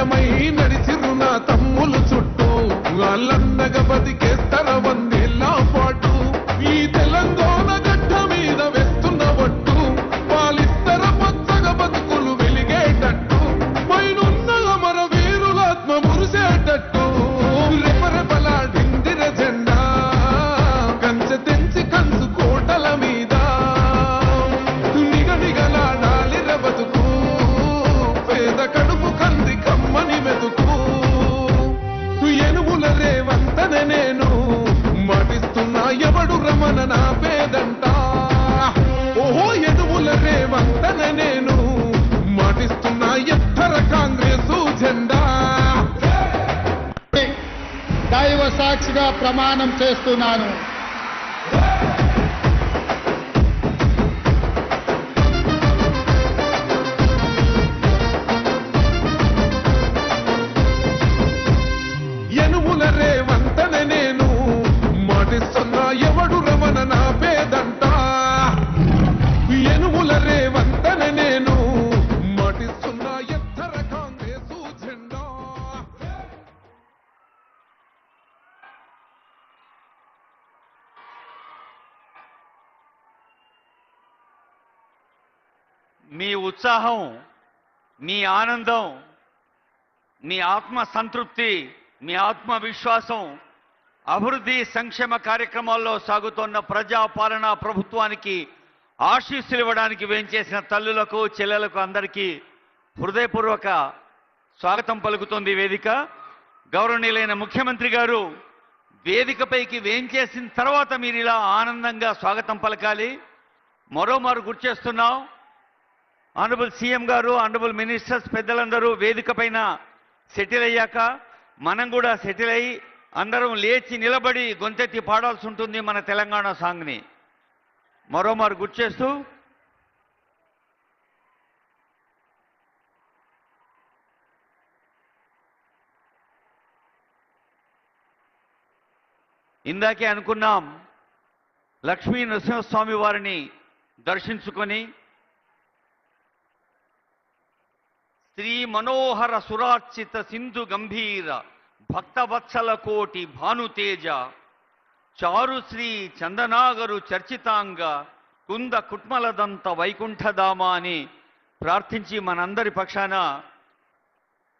పయనమై నడిచిరు నా తమ్ములు చుట్టూ వాళ్ళన్నగా బతికేస్తర వందేళ్ళ పాటు ఈ తెలంగాణ గడ్డ మీద వేస్తున్న ఒట్టు పాలిస్తర పచ్చగా బతుకులు వెలిగేటట్టు పైనున్న అమర వీరులాత్మ మురిసేటట్టు రెపరెపలాడిందిర జెండా కంచె తెంచి కంచు కోటల మీద నిగనిగలాడాలిర బతుకు పేద కడుపు కంది కమ్మని మెతుకు ఎనుముల రేవంతనే నేను మాటిస్తున్నా ఎవడు రమణ నా పేదంట ఓహో ఎనుముల రేవంతనే నేను మాటిస్తున్నా ఎత్తర కాంగ్రెసు జెండా దైవ సాక్షిగా ప్రమాణం చేస్తున్నాను. ఎనుముల రేవంతనే నేను మాటిస్తున్నా ఎవడు రమణ నా పేదంట ఎనుముల రేవంతనే నేను మాటిస్తున్నా ఎత్తర కాంగ్రెసు జెండా. మీ ఉత్సాహం, మీ ఆనందం, మీ ఆత్మ సంతృప్తి, మీ ఆత్మవిశ్వాసం అభివృద్ధి సంక్షేమ కార్యక్రమాల్లో సాగుతున్న ప్రజాపాలనా ప్రభుత్వానికి ఆశీస్సులు ఇవ్వడానికి వేంచేసిన తల్లులకు చెల్లెలకు అందరికీ హృదయపూర్వక స్వాగతం పలుకుతోంది వేదిక. గౌరవనీయులైన ముఖ్యమంత్రి గారు వేదికపైకి వేంచేసిన తర్వాత మీరు ఇలా ఆనందంగా స్వాగతం పలకాలి. మరోమారు గుర్తు చేస్తున్నాం, ఆనరబుల్ సీఎం గారు, ఆనరబుల్ మినిస్టర్స్ పెద్దలందరూ వేదిక పైన సెటిల్ అయ్యాక మనం కూడా సెటిల్ అయ్యి అందరం లేచి నిలబడి గొంతెత్తి పాడాల్సి ఉంటుంది మన తెలంగాణ సాంగ్ని. మరోమారు గుర్తు చేస్తూ ఇందాకే అనుకున్నాం, లక్ష్మీ నరసింహస్వామి వారిని దర్శించుకొని శ్రీ మనోహర సురార్చిత సింధు గంభీర భక్తవత్సల కోటి భానుతేజ చారు శ్రీ చందనాగరు చర్చితాంగ కుంద కుట్మలదంత వైకుంఠధామ అని ప్రార్థించి మనందరి పక్షాన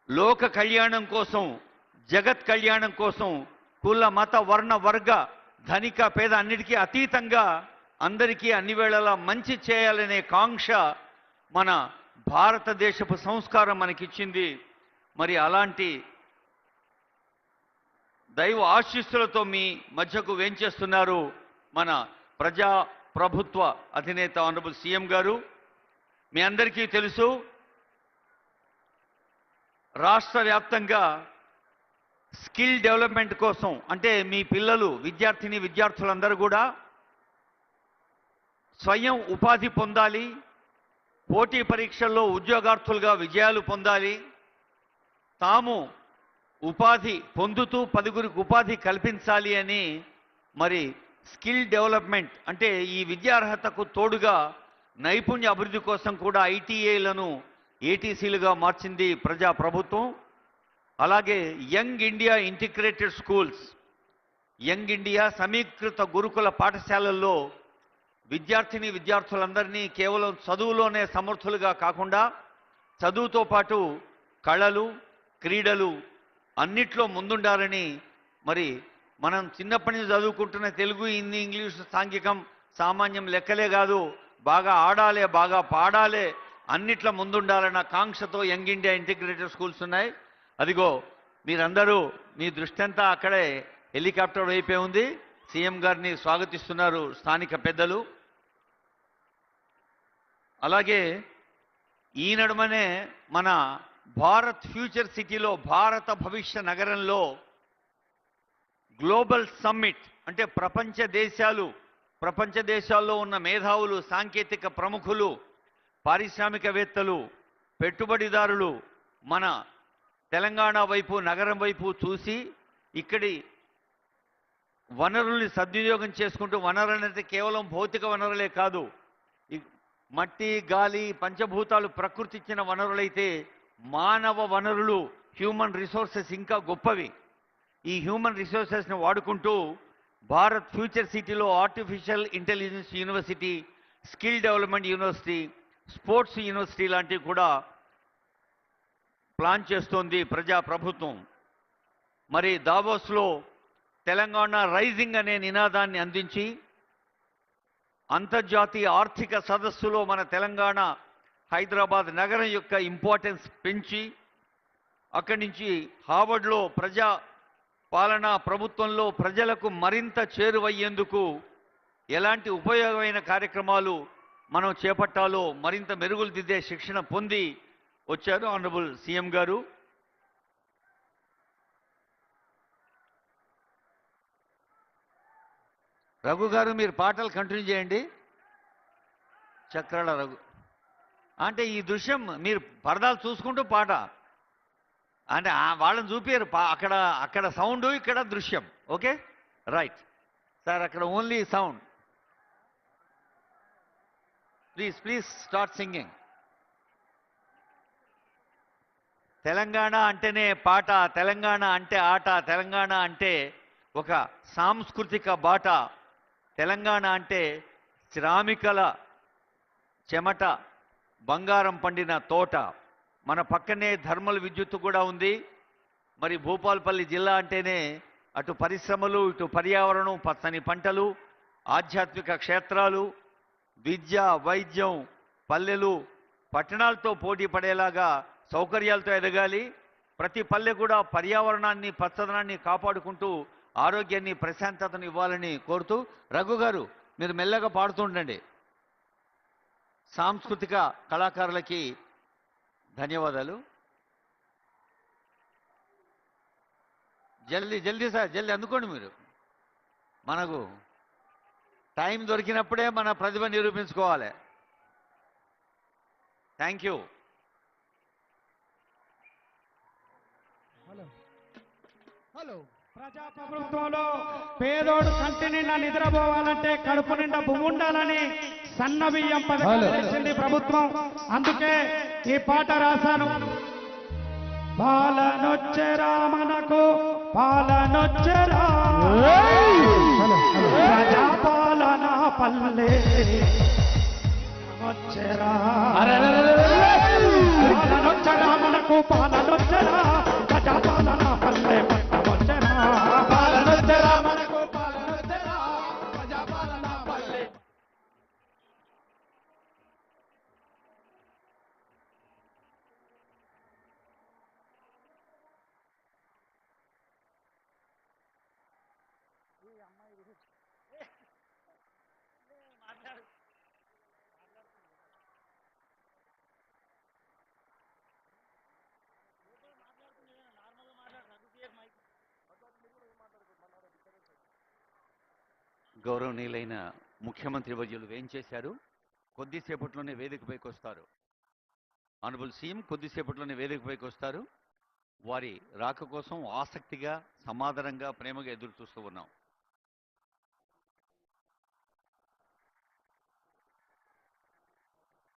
లోక కళ్యాణం కోసం, జగత్ కళ్యాణం కోసం, కుల మత వర్ణ వర్గ ధనిక పేద అన్నిటికీ అతీతంగా అందరికీ అన్ని వేళలా మంచి చేయాలనే కాంక్ష మన భారతదేశపు సంస్కారం మనకిచ్చింది. మరి అలాంటి దైవ ఆశీస్సులతో మీ మధ్యకు వేంచేస్తున్నారు మన ప్రజా ప్రభుత్వ అధినేత ఆనరబుల్ సీఎం గారు. మీ అందరికీ తెలుసు, రాష్ట్ర వ్యాప్తంగా స్కిల్ డెవలప్మెంట్ కోసం, అంటే మీ పిల్లలు విద్యార్థులందరూ కూడా స్వయం ఉపాధి పొందాలి, పోటీ పరీక్షల్లో ఉద్యోగార్థులుగా విజయాలు పొందాలి, తాము ఉపాధి పొందుతూ 10గురికి ఉపాధి కల్పించాలి అని మరి స్కిల్ డెవలప్మెంట్ అంటే ఈ విద్యార్హతకు తోడుగా నైపుణ్య అభివృద్ధి కోసం కూడా ఐటీఐలను ఏటీసీలుగా మార్చింది ప్రజా ప్రభుత్వం. అలాగే young India integrated schools, young India సమీకృత గురుకుల పాఠశాలల్లో విద్యార్థులందరినీ కేవలం చదువులోనే సమర్థులుగా కాకుండా చదువుతో పాటు కళలు, క్రీడలు అన్నిట్లో ముందుండాలని, మరి మనం చిన్నప్పటి నుంచి చదువుకుంటున్న తెలుగు, హిందీ, ఇంగ్లీషు, సాంఘికం, సామాన్యం లెక్కలే కాదు, బాగా ఆడాలి, బాగా పాడాలి, అన్నిట్లో ముందుండాలన్న కాంక్షతో యంగ్ ఇండియా ఇంటిగ్రేటెడ్ స్కూల్స్ ఉన్నాయి. అదిగో మీరందరూ మీ దృష్టి అంతా అక్కడే హెలికాప్టర్ వైపే ఉంది. సీఎం గారిని స్వాగతిస్తున్నారు స్థానిక పెద్దలు. అలాగే ఈ నడుమనే మన భారత్ ఫ్యూచర్ సిటీలో, భారత భవిష్య నగరంలో గ్లోబల్ సమ్మిట్ అంటే ప్రపంచ దేశాల్లో ఉన్న మేధావులు, సాంకేతిక ప్రముఖులు, పారిశ్రామికవేత్తలు, పెట్టుబడిదారులు మన తెలంగాణ వైపు, నగరం వైపు చూసి ఇక్కడి వనరుల్ని సద్వినియోగం చేసుకుంటూ, వనరులు అంటే కేవలం భౌతిక వనరులే కాదు, మట్టి, గాలి, పంచభూతాలు ప్రకృతి ఇచ్చిన వనరులైతే మానవ వనరులు, హ్యూమన్ రిసోర్సెస్ ఇంకా గొప్పవి. ఈ హ్యూమన్ రిసోర్సెస్ని వాడుకుంటూ భారత్ ఫ్యూచర్ సిటీలో artificial intelligence university, skill development university, sports university లాంటివి కూడా ప్లాన్ చేస్తోంది ప్రభుత్వం. మరి దావోస్లో తెలంగాణ రైజింగ్ అనే నినాదాన్ని అందించి అంతర్జాతీయ ఆర్థిక సదస్సులో మన తెలంగాణ హైదరాబాద్ నగరం యొక్క ఇంపార్టెన్స్ పెంచి అక్కడి నుంచి హార్వర్డ్లో ప్రజా పాలనా ప్రభుత్వంలో ప్రజలకు మరింత చేరువయ్యేందుకు ఎలాంటి ఉపయోగమైన కార్యక్రమాలు మనం చేపట్టాలో మరింత మెరుగులు దిద్దే శిక్షణ పొంది వచ్చారు ఆనరబుల్ సీఎం గారు. రఘు గారు మీరు పాటలు కంటిన్యూ చేయండి. చక్రాల రఘు అంటే ఈ దృశ్యం మీరు పరదాలు చూసుకుంటూ పాట అంటే వాళ్ళని చూపారు అక్కడ సౌండ్, ఇక్కడ దృశ్యం. ఓకే రైట్ సార్, అక్కడ only sound. Please start singing. Telangana అంటేనే పాట, తెలంగాణ అంటే ఆట, తెలంగాణ అంటే ఒక సాంస్కృతిక బాట, తెలంగాణ అంటే శ్రామికల చెమట బంగారం పండిన తోట. మన పక్కనే థర్మల్ విద్యుత్ కూడా ఉంది. మరి భూపాలపల్లి జిల్లా అంటేనే అటు పరిశ్రమలు, ఇటు పర్యావరణం, పచ్చని పంటలు, ఆధ్యాత్మిక క్షేత్రాలు, విద్య, వైద్యం, పల్లెలు పట్టణాలతో పోటీ పడేలాగా సౌకర్యాలతో ఎదగాలి. ప్రతి పల్లె కూడా పర్యావరణాన్ని, పచ్చదనాన్ని కాపాడుకుంటూ ఆరోగ్యాన్ని, ప్రశాంతతను ఇవ్వాలని కోరుతూ రఘు గారు మీరు మెల్లగా పాడుతుండండి. సాంస్కృతిక కళాకారులకి ధన్యవాదాలు. జల్దీ సార్, జల్దీ అందుకోండి. మీరు మనకు టైం దొరికినప్పుడే మన ప్రతిభ నిరూపించుకోవాలి. Thank you. హలో. ప్రజాప్రభుత్వంలో పేదోడు కంటి నిండా నిద్రపోవాలంటే కడుపు నిండా భూమి ఉండాలని సన్న బియ్యం పథకం చేసింది ప్రభుత్వం. అందుకే ఈ పాట రాశాను. పాలనొచ్చెరా మనకు పాలనొచ్చెరా, ప్రజాపాలన పల్లె వచ్చెరా, పాలనొచ్చెరా మనకు పాలనొచ్చెరా, ప్రజాపాలన పల్లె వచ్చెరా, పాలనొచ్చెరా మనకు పాలనొచ్చెరా, ప్రజాపాలన పల్లె. గౌరవనీయులైన ముఖ్యమంత్రి వర్యులు వేంచేశారు. కొద్దిసేపట్లోనే వేదికపైకి వస్తారు. ఆనరబుల్ సీఎం కొద్దిసేపట్లోనే వేదికపైకి వస్తారు. వారి రాక కోసం ఆసక్తిగా, సమాధానంగా, ప్రేమగా ఎదురు చూస్తూ ఉన్నాం.